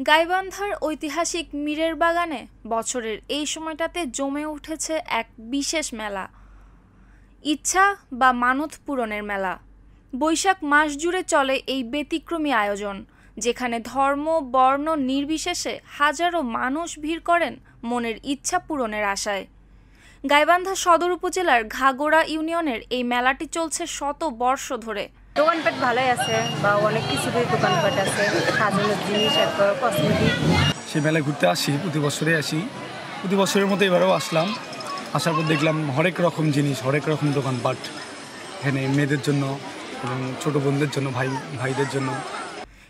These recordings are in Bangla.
গাইবান্ধার ঐতিহাসিক মীরের বাগানে বছরের এই সময়টাতে জমে উঠেছে এক বিশেষ মেলা, ইচ্ছা বা মানত পূরণের মেলা। বৈশাখ মাস জুড়ে চলে এই ব্যতিক্রমী আয়োজন, যেখানে ধর্ম বর্ণ নির্বিশেষে হাজারো মানুষ ভিড় করেন মনের ইচ্ছা পূরণের আশায়। গাইবান্ধা সদর উপজেলার ঘাগড়া ইউনিয়নের এই মেলাটি চলছে শত বর্ষ ধরে। দোকানপাট ভালোই আছে, বা অনেক কিছুরই দোকানপাট আছে, সাজানোর জিনিস, এরপর কসমেটিক। সেই মেলায় ঘুরতে আসি, প্রতি বছরে আসি। প্রতি বছরের মতো এবারেও আসলাম। আসার পর দেখলাম হরেক রকম জিনিস, হরেক রকম দোকানপাট এখানে মেয়েদের জন্য এবং ছোটো বোনদের জন্য, ভাইদের জন্য।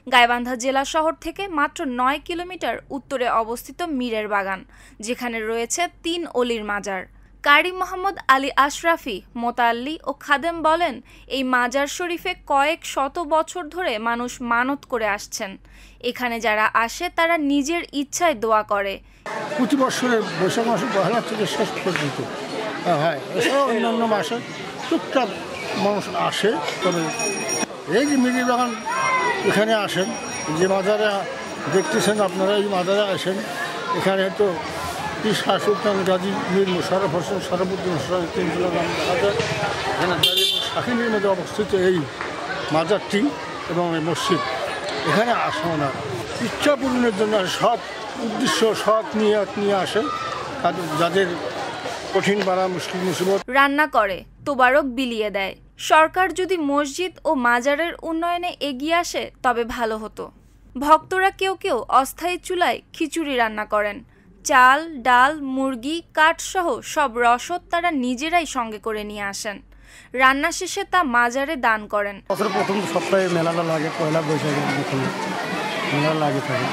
গাইবান্ধা জেলা শহর থেকে মাত্র ৯ কিলোমিটার উত্তরে অবস্থিত মীরের বাগান, যেখানে রয়েছে ৩ অলির মাজার। কারি মোহাম্মদ আলী আশরাফি, মোতাল্লি ও খাদেম বলেন, এই মাজার শরীফে কয়েক শত বছর ধরে মানুষ মানত করে আসছেন। এখানে যারা আসে তারা নিজের ইচ্ছায় দোয়া করে। প্রতি বছরে বৈশাখ মাসে পহেলা থেকে শেষ পর্যন্ত হয়, এছাড়াও অন্যান্য মাসে টুকটাক মানুষ আসে। তবে এই যে মীরের বাগান, এখানে আসেন, যে মাজারে দেখতেছেন আপনারা, এই মাজারে আসেন। এখানে তো শাহ সুলতান গাজী মীর মোশাররফ হোসেন শরফুদ্দিন তিনতলা নাম দেখা যায়। এখানে শাকিনীর মধ্যে অবস্থিত এই মাজারটি এবং এই মসজিদ। এখানে আসে না ইচ্ছা পূরণের জন্য, সৎ উদ্দেশ্য, সৎ নিয়ে আসে, যাদের কঠিন বাড়া মুশকিল মুসিবত রান্না করে, তোবারক বিলিয়ে দেয়। সরকার যদি মসজিদ ও মাজারের উন্নয়নে এগিয়ে আসে তবে ভালো হতো। ভক্তরা কেউ কেউ অস্থায়ী চুলায় খিচুড়ি রান্না করেন। চাল, ডাল, মুরগি, কাঠসহ সব রসদ তারা নিজেরাই সঙ্গে করে নিয়ে আসেন। রান্না শেষে তা মাজারে দান করেন। প্রথম সপ্তাহে মেলাটা লাগে, পয়লা বৈশাখে মেলা লাগে থাকে।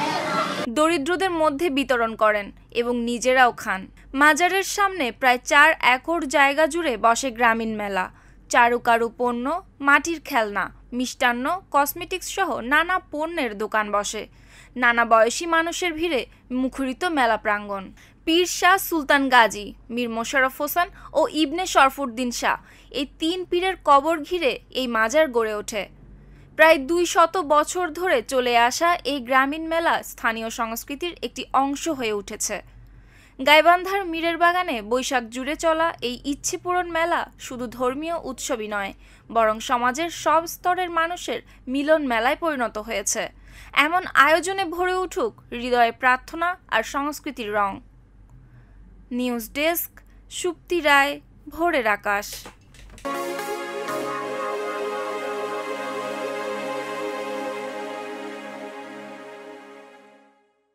দরিদ্রদের মধ্যে বিতরণ করেন এবং নিজেরাও খান। মাজারের সামনে প্রায় ৪ একর জায়গা জুড়ে বসে গ্রামীণ মেলা। চারুকারু পণ্য, মাটির খেলনা, মিষ্টান্ন, কসমেটিক্স সহ নানা পণ্যের দোকান বসে। নানা বয়সী মানুষের ভিড়ে মুখরিত মেলা প্রাঙ্গণ। পীর শাহ সুলতান গাজী, মীর মোশাররফ হোসেন ও ইবনে শরফুদ্দিন শাহ, এই ৩ পীরের কবর ঘিরে এই মাজার গড়ে ওঠে। প্রায় ২০০ বছর ধরে চলে আসা এই গ্রামীণ মেলা স্থানীয় সংস্কৃতির একটি অংশ হয়ে উঠেছে। গাইবান্ধার মীরের বাগানে বৈশাখ জুড়ে চলা এই ইচ্ছে পূরণ মেলা শুধু ধর্মীয় উৎসবই নয়, বরং সমাজের সব স্তরের মানুষের মিলন মেলায় পরিণত হয়েছে। এমন আয়োজনে ভরে উঠুক হৃদয়ে প্রার্থনা আর সংস্কৃতির রং। নিউজ ডেস্ক, সুপ্তি রায়, ভোরের আকাশ।